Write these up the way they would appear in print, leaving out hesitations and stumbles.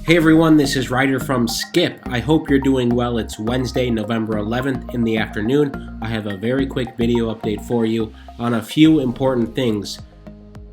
Hey everyone, this is Ryder from Skip. I hope you're doing well. It's Wednesday, November 11th in the afternoon. I have a very quick video update for you on a few important things.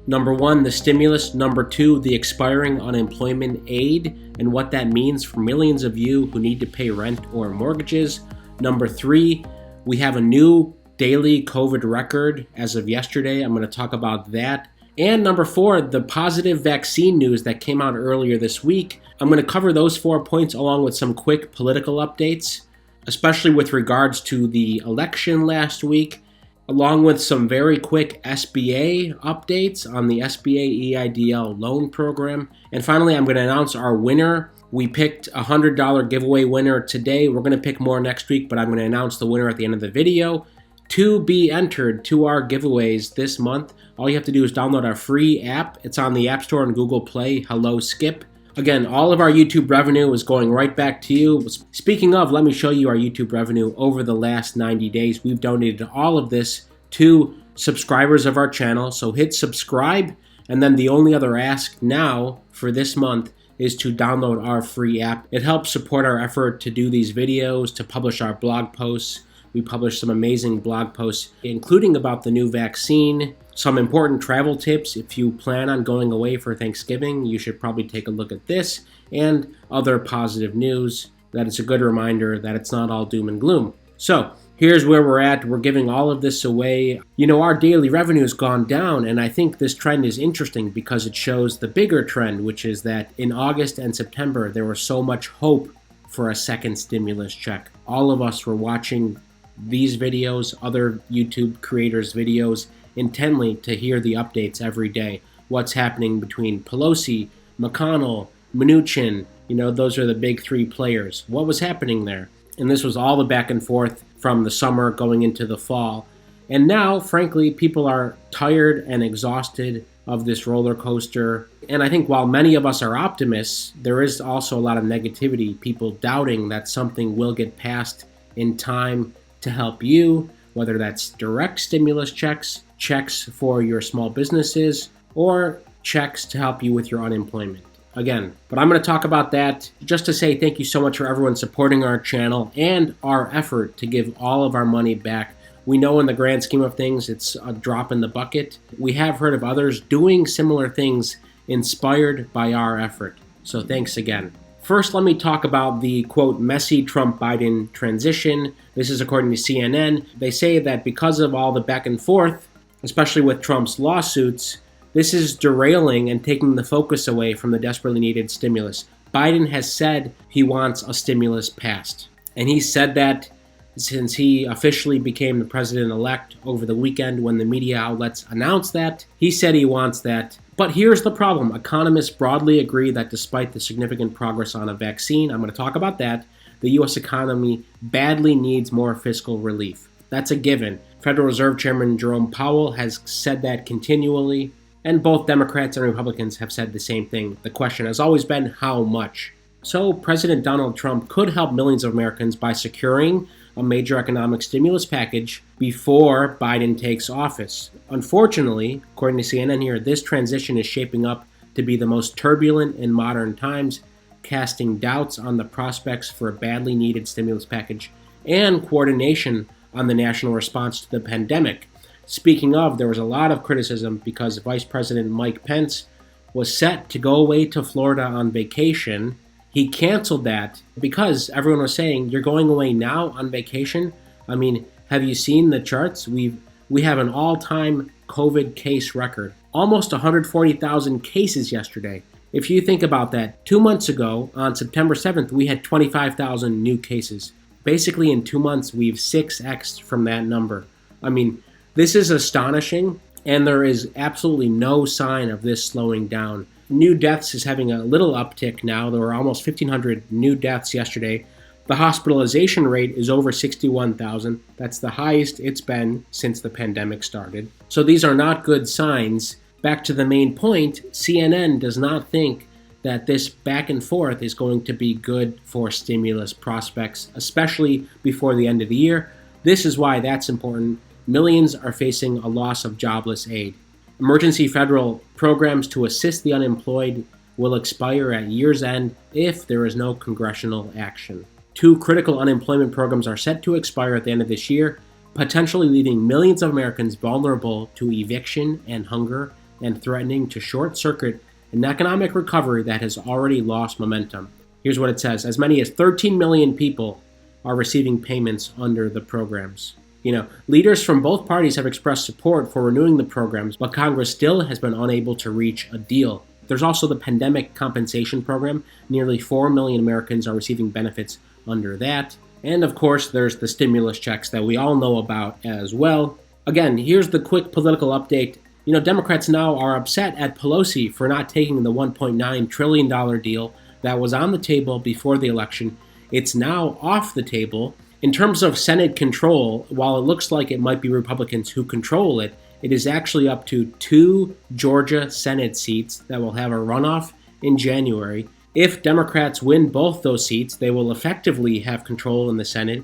Number one, the stimulus. Number two, the expiring unemployment aid and what that means for millions of you who need to pay rent or mortgages. Number three, we have a new daily COVID record as of yesterday. I'm going to talk about that. And number four, the positive vaccine news that came out earlier this week. I'm going to cover those 4 points along with some quick political updates, especially with regards to the election last week, along with some very quick SBA updates on the SBA EIDL loan program. And finally, I'm going to announce our winner. We picked a $100 giveaway winner today. We're going to pick more next week, but I'm going to announce the winner at the end of the video. To be entered to our giveaways this month, all you have to do is download our free app. It's on the App Store and Google Play. Hello, Skip. Again, all of our YouTube revenue is going right back to you. Speaking of, let me show you our YouTube revenue over the last 90 days. We've donated all of this to subscribers of our channel. So hit subscribe, and then the only other ask now for this month is to download our free app. It helps support our effort to do these videos, to publish our blog posts. We published some amazing blog posts, including about the new vaccine, some important travel tips. If you plan on going away for Thanksgiving, you should probably take a look at this, and other positive news that it's a good reminder that it's not all doom and gloom. So here's where we're at. We're giving all of this away. You know, our daily revenue has gone down, and I think this trend is interesting because it shows the bigger trend, which is that in August and September, there was so much hope for a second stimulus check. All of us were watching these videos, other YouTube creators' videos, intently to hear the updates every day. What's happening between Pelosi, McConnell, Mnuchin, those are the big three players. What was happening there? And this was all the back and forth from the summer going into the fall. And now, frankly, people are tired and exhausted of this roller coaster. And I think while many of us are optimists, there is also a lot of negativity, people doubting that something will get passed in time to help you, whether that's direct stimulus checks, checks for your small businesses, or checks to help you with your unemployment. Again, but I'm going to talk about that just to say thank you so much for everyone supporting our channel and our effort to give all of our money back. We know in the grand scheme of things, it's a drop in the bucket. We have heard of others doing similar things inspired by our effort. So thanks again. First, let me talk about the, quote, messy Trump-Biden transition. This is according to CNN. They say that because of all the back and forth, especially with Trump's lawsuits, this is derailing and taking the focus away from the desperately needed stimulus. Biden has said he wants a stimulus passed. And he said that since he officially became the president-elect over the weekend when the media outlets announced that. He said he wants that. But here's the problem. Economists broadly agree that despite the significant progress on a vaccine, I'm going to talk about that, the U.S. economy badly needs more fiscal relief. That's a given. Federal Reserve Chairman Jerome Powell has said that continually, and both Democrats and Republicans have said the same thing. The question has always been how much. So President Donald Trump could help millions of Americans by securing a major economic stimulus package before Biden takes office. Unfortunately, according to CNN here, this transition is shaping up to be the most turbulent in modern times, casting doubts on the prospects for a badly needed stimulus package and coordination on the national response to the pandemic. Speaking of, there was a lot of criticism because Vice President Mike Pence was set to go away to Florida on vacation. He canceled that because everyone was saying, you're going away now on vacation? I mean, have you seen the charts? We have an all-time COVID case record. Almost 140,000 cases yesterday. If you think about that, 2 months ago, on September 7th, we had 25,000 new cases. Basically, in 2 months, we've 6x'd from that number. I mean, this is astonishing, and there is absolutely no sign of this slowing down. New deaths is having a little uptick now. There were almost 1,500 new deaths yesterday. The hospitalization rate is over 61,000. That's the highest it's been since the pandemic started. So these are not good signs. Back to the main point, CNN does not think that this back and forth is going to be good for stimulus prospects, especially before the end of the year. This is why that's important. Millions are facing a loss of jobless aid. Emergency federal programs to assist the unemployed will expire at year's end if there is no congressional action. 2 critical unemployment programs are set to expire at the end of this year, potentially leaving millions of Americans vulnerable to eviction and hunger and threatening to short-circuit an economic recovery that has already lost momentum. Here's what it says. As many as 13 million people are receiving payments under the programs. Leaders from both parties have expressed support for renewing the programs, but Congress still has been unable to reach a deal. There's also the Pandemic Compensation Program. Nearly 4 million Americans are receiving benefits under that. And of course, there's the stimulus checks that we all know about as well. Again, here's the quick political update. Democrats now are upset at Pelosi for not taking the $1.9 trillion deal that was on the table before the election. It's now off the table. In terms of Senate control, while it looks like it might be Republicans who control it, it is actually up to 2 Georgia Senate seats that will have a runoff in January. If Democrats win both those seats, they will effectively have control in the Senate.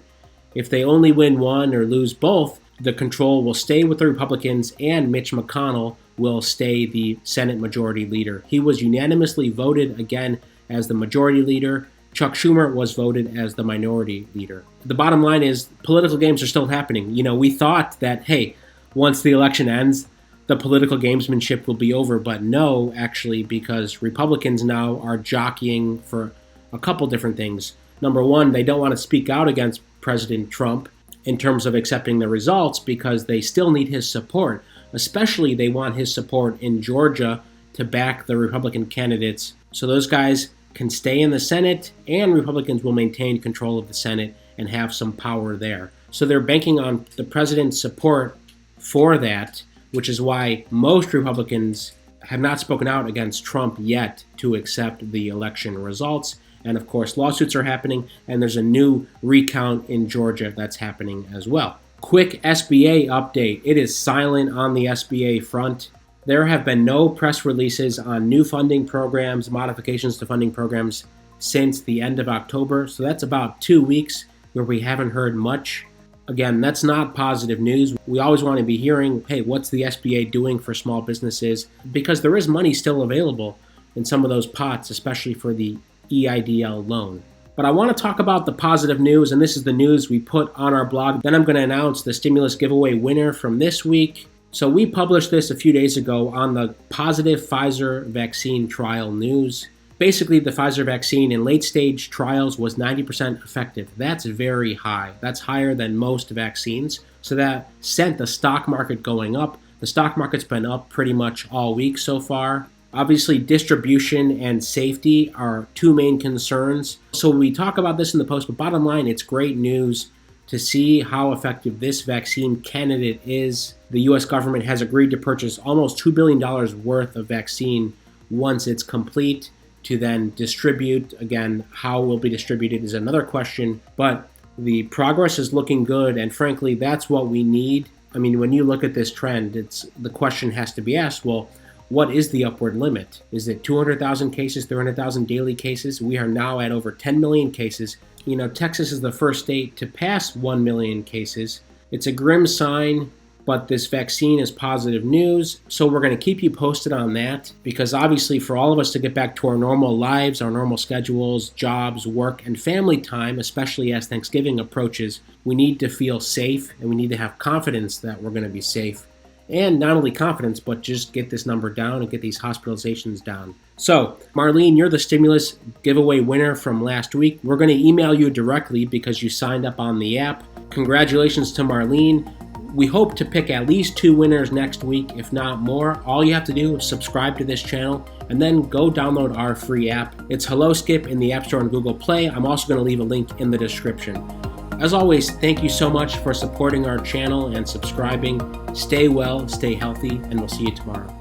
If they only win one or lose both, the control will stay with the Republicans and Mitch McConnell will stay the Senate Majority Leader. He was unanimously voted again as the Majority Leader. Chuck Schumer was voted as the Minority Leader. The bottom line is political games are still happening. We thought that, hey, once the election ends, the political gamesmanship will be over. But no, actually, because Republicans now are jockeying for a couple different things. Number one, they don't want to speak out against President Trump in terms of accepting the results because they still need his support. Especially, they want his support in Georgia to back the Republican candidates. So those guys can stay in the Senate, and Republicans will maintain control of the Senate and have some power there. So they're banking on the president's support for that, which is why most Republicans have not spoken out against Trump yet to accept the election results. And of course, lawsuits are happening, and there's a new recount in Georgia that's happening as well. Quick SBA update. It is silent on the SBA front. There have been no press releases on new funding programs, modifications to funding programs since the end of October. So that's about 2 weeks where we haven't heard much. Again, that's not positive news. We always want to be hearing, hey, what's the SBA doing for small businesses? Because there is money still available in some of those pots, especially for the EIDL loan. But I want to talk about the positive news, and this is the news we put on our blog. Then I'm going to announce the stimulus giveaway winner from this week. So we published this a few days ago on the positive Pfizer vaccine trial news. Basically, the Pfizer vaccine in late-stage trials was 90% effective. That's very high. That's higher than most vaccines. So that sent the stock market going up. The stock market's been up pretty much all week so far. Obviously, distribution and safety are 2 main concerns. So we talk about this in the post, but bottom line, it's great news to see how effective this vaccine candidate is. The U.S. government has agreed to purchase almost $2 billion worth of vaccine once it's complete to then distribute. Again, how it will be distributed is another question, but the progress is looking good, and frankly, that's what we need. I mean, when you look at this trend, the question has to be asked, well, what is the upward limit? Is it 200,000 cases, 300,000 daily cases? We are now at over 10 million cases. Texas is the first state to pass 1 million cases. It's a grim sign, but this vaccine is positive news. So we're going to keep you posted on that, because obviously for all of us to get back to our normal lives, our normal schedules, jobs, work, and family time, especially as Thanksgiving approaches, we need to feel safe, and we need to have confidence that we're going to be safe. And not only confidence, but just get this number down and get these hospitalizations down. So, Marlene, you're the stimulus giveaway winner from last week. We're going to email you directly because you signed up on the app. Congratulations to Marlene. We hope to pick at least 2 winners next week, if not more. All you have to do is subscribe to this channel and then go download our free app. It's Hello Skip in the App Store and Google Play. I'm also going to leave a link in the description. As always, thank you so much for supporting our channel and subscribing. Stay well, stay healthy, and we'll see you tomorrow.